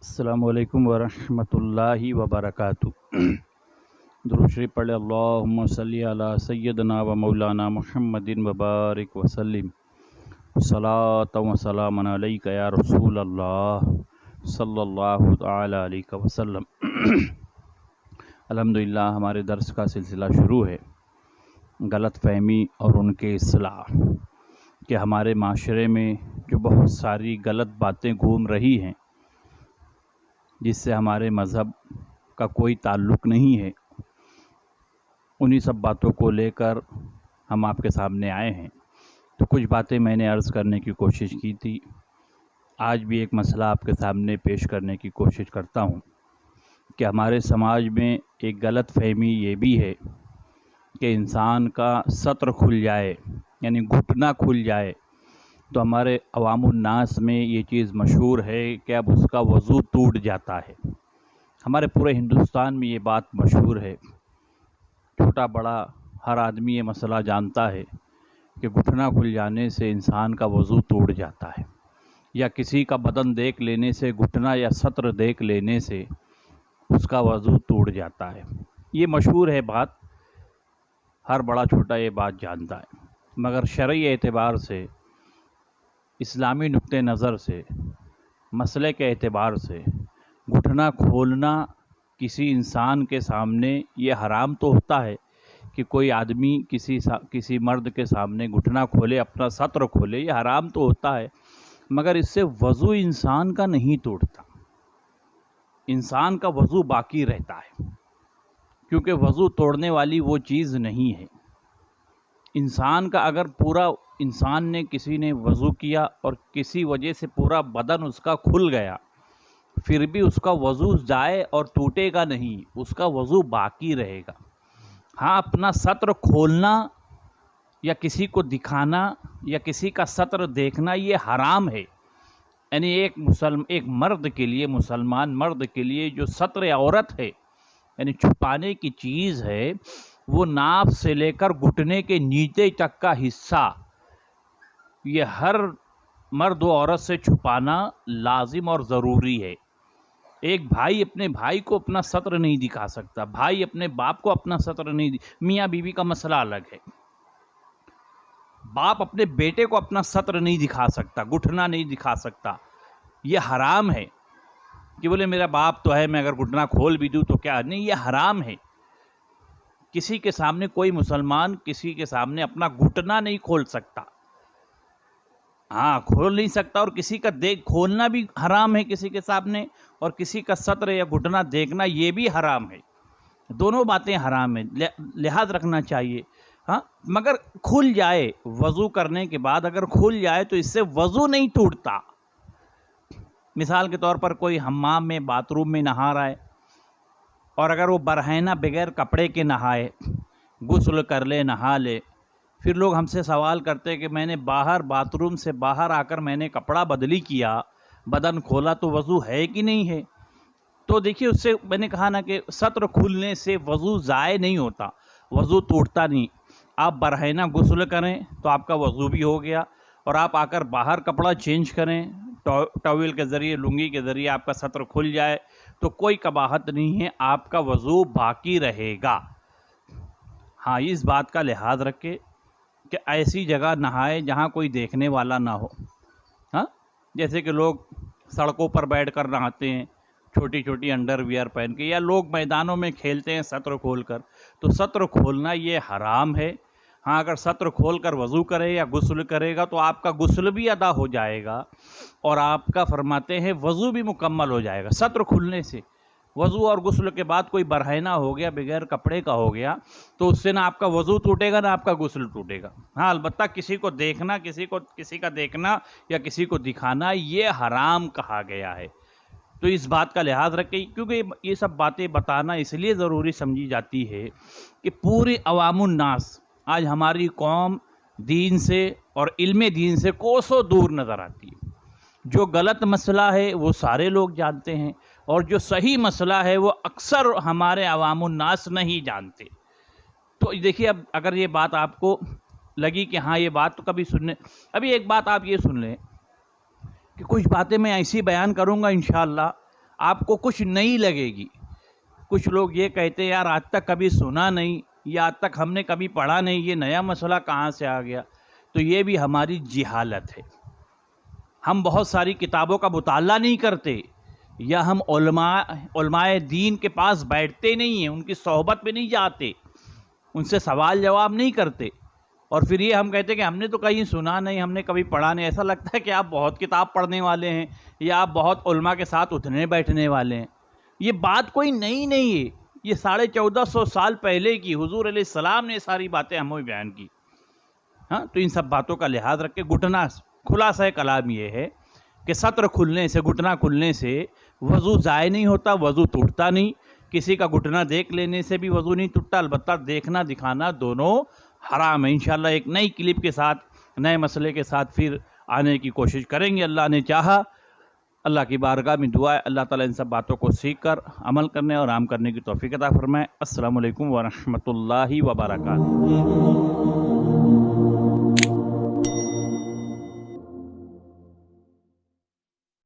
السلام علیکم ورحمۃ اللہ وبرکاتہ۔ درود شریف پڑھے اللہم صلی علی سیدنا و مولانا محمد وبارک وسلم۔ صلاۃ و سلام علیک یا رسول اللہ صلی اللہ تعالی علیہ وسلم۔ الحمدللہ ہمارے درس کا سلسلہ شروع ہے، غلط فہمی اور ان کے اصلاح، کہ ہمارے معاشرے میں جو بہت ساری غلط باتیں گھوم رہی ہیں جس سے ہمارے مذہب کا کوئی تعلق نہیں ہے، انہی سب باتوں کو لے کر ہم آپ کے سامنے آئے ہیں۔ تو کچھ باتیں میں نے عرض کرنے کی کوشش کی تھی، آج بھی ایک مسئلہ آپ کے سامنے پیش کرنے کی کوشش کرتا ہوں کہ ہمارے سماج میں ایک غلط فہمی یہ بھی ہے کہ انسان کا سطر کھل جائے، یعنی گھٹنا کھل جائے، تو ہمارے عوام الناس میں یہ چیز مشہور ہے کہ اب اس کا وضو ٹوٹ جاتا ہے۔ ہمارے پورے ہندوستان میں یہ بات مشہور ہے، چھوٹا بڑا ہر آدمی یہ مسئلہ جانتا ہے کہ گھٹنا کھل جانے سے انسان کا وضو ٹوٹ جاتا ہے، یا کسی کا بدن دیکھ لینے سے، گھٹنا یا سطر دیکھ لینے سے اس کا وضو ٹوٹ جاتا ہے۔ یہ مشہور ہے بات، ہر بڑا چھوٹا یہ بات جانتا ہے، مگر شرعی اعتبار سے، اسلامی نقطہ نظر سے، مسئلے کے اعتبار سے گھٹنا کھولنا کسی انسان کے سامنے یہ حرام تو ہوتا ہے کہ کوئی آدمی کسی مرد کے سامنے گھٹنا کھولے، اپنا سطر کھولے، یہ حرام تو ہوتا ہے، مگر اس سے وضو انسان کا نہیں ٹوٹتا، انسان کا وضو باقی رہتا ہے، کیونکہ وضو توڑنے والی وہ چیز نہیں ہے۔ انسان کا اگر پورا انسان نے کسی نے وضو کیا اور کسی وجہ سے پورا بدن اس کا کھل گیا، پھر بھی اس کا وضو جائے اور ٹوٹے گا نہیں، اس کا وضو باقی رہے گا۔ ہاں، اپنا سطر کھولنا یا کسی کو دکھانا یا کسی کا سطر دیکھنا یہ حرام ہے، یعنی ایک مرد کے لیے، مسلمان مرد کے لیے جو سطر عورت ہے، یعنی چھپانے کی چیز ہے، وہ ناف سے لے کر گھٹنے کے نیچے تک کا حصہ، یہ ہر مرد و عورت سے چھپانا لازم اور ضروری ہے۔ ایک بھائی اپنے بھائی کو اپنا سطر نہیں دکھا سکتا، بھائی اپنے باپ کو اپنا سطر نہیں میاں بیوی کا مسئلہ الگ ہے، باپ اپنے بیٹے کو اپنا سطر نہیں دکھا سکتا، گھٹنا نہیں دکھا سکتا، یہ حرام ہے۔ کہ بولے میرا باپ تو ہے، میں اگر گھٹنا کھول بھی دوں تو کیا؟ نہیں، یہ حرام ہے۔ کسی کے سامنے کوئی مسلمان کسی کے سامنے اپنا گھٹنا نہیں کھول سکتا، ہاں کھول نہیں سکتا، اور کسی کا کھولنا بھی حرام ہے کسی کے سامنے، اور کسی کا سطر یا گھٹنا دیکھنا یہ بھی حرام ہے، دونوں باتیں حرام ہیں، لحاظ رکھنا چاہیے۔ ہاں، مگر کھل جائے وضو کرنے کے بعد، اگر کھل جائے تو اس سے وضو نہیں ٹوٹتا۔ مثال کے طور پر کوئی حمام میں، باتھ روم میں نہا رہا ہے، اور اگر وہ برہنہ بغیر کپڑے کے نہائے، غسل کر لے، نہا لے، پھر لوگ ہم سے سوال کرتے کہ میں نے باہر باتھ روم سے باہر آ کر میں نے کپڑا بدلی کیا، بدن کھولا، تو وضو ہے کہ نہیں ہے؟ تو دیکھیے، اس سے میں نے کہا نا کہ سطر کھلنے سے وضو ضائع نہیں ہوتا، وضو ٹوٹتا نہیں۔ آپ برہنہ غسل کریں تو آپ کا وضو بھی ہو گیا، اور آپ آ کر باہر کپڑا چینج کریں، ٹاول کے ذریعے، لنگی کے ذریعے آپ کا سطر کھل جائے تو کوئی قباحت نہیں ہے، آپ کا وضو باقی رہے گا۔ ہاں، اس بات کا لحاظ رکھے کہ ایسی جگہ نہائے جہاں کوئی دیکھنے والا نہ ہو۔ ہاں، جیسے کہ لوگ سڑکوں پر بیٹھ کر نہاتے ہیں چھوٹی چھوٹی انڈر ویئر پہن کے، یا لوگ میدانوں میں کھیلتے ہیں سطر کھول کر، تو سطر کھولنا یہ حرام ہے۔ ہاں، اگر سطر کھول کر وضو کرے یا غسل کرے گا تو آپ کا غسل بھی ادا ہو جائے گا، اور آپ کا فرماتے ہیں وضو بھی مکمل ہو جائے گا سطر کھلنے سے۔ وضو اور غسل کے بعد کوئی برہنہ ہو گیا، بغیر کپڑے کا ہو گیا، تو اس سے نہ آپ کا وضو ٹوٹے گا نہ آپ کا غسل ٹوٹے گا۔ ہاں، البتہ کسی کو دیکھنا، کسی کا دیکھنا یا کسی کو دکھانا یہ حرام کہا گیا ہے۔ تو اس بات کا لحاظ رکھیں، کیونکہ یہ سب باتیں بتانا اس لیے ضروری سمجھی جاتی ہے کہ پوری عوام الناس، آج ہماری قوم دین سے اور علم دین سے کوسوں دور نظر آتی ہے۔ جو غلط مسئلہ ہے وہ سارے لوگ جانتے ہیں، اور جو صحیح مسئلہ ہے وہ اکثر ہمارے عوام الناس نہیں جانتے۔ تو دیکھیے، اب اگر یہ بات آپ کو لگی کہ ہاں یہ بات تو کبھی سننے، ابھی ایک بات آپ یہ سن لیں کہ کچھ باتیں میں ایسی بیان کروں گا انشاءاللہ، آپ کو کچھ نہیں لگے گی۔ کچھ لوگ یہ کہتے ہیں یار آج تک کبھی سنا نہیں یا آج تک ہم نے کبھی پڑھا نہیں، یہ نیا مسئلہ کہاں سے آ گیا؟ تو یہ بھی ہماری جہالت ہے۔ ہم بہت ساری کتابوں کا مطالعہ نہیں کرتے، یا ہم علماء دین کے پاس بیٹھتے نہیں ہیں، ان کی صحبت میں نہیں جاتے، ان سے سوال جواب نہیں کرتے، اور پھر یہ ہم کہتے ہیں کہ ہم نے تو کہیں سنا نہیں، ہم نے کبھی پڑھا نہیں۔ ایسا لگتا ہے کہ آپ بہت کتاب پڑھنے والے ہیں یا آپ بہت علماء کے ساتھ اٹھنے بیٹھنے والے ہیں۔ یہ بات کوئی نئی نہیں ہے، یہ 1450 سال پہلے کی حضور علیہ السلام نے ساری باتیں ہمیں بیان کی۔ ہاں، تو ان سب باتوں کا لحاظ رکھ کے گھٹنا، خلاصہ کلام یہ ہے کہ سطر کھلنے سے، گھٹنا کھلنے سے وضو ضائع نہیں ہوتا، وضو ٹوٹتا نہیں۔ کسی کا گھٹنا دیکھ لینے سے بھی وضو نہیں ٹوٹتا، البتہ دیکھنا دکھانا دونوں حرام ہے۔ انشاءاللہ ایک نئی کلپ کے ساتھ، نئے مسئلے کے ساتھ پھر آنے کی کوشش کریں گے، اللہ نے چاہا۔ اللہ کی بارگاہ میں دعا ہے اللہ تعالیٰ ان سب باتوں کو سیکھ کر عمل کرنے اور عام کرنے کی توفیق عطا فرمائے۔ السلام علیکم ورحمۃ اللہ وبرکاتہ۔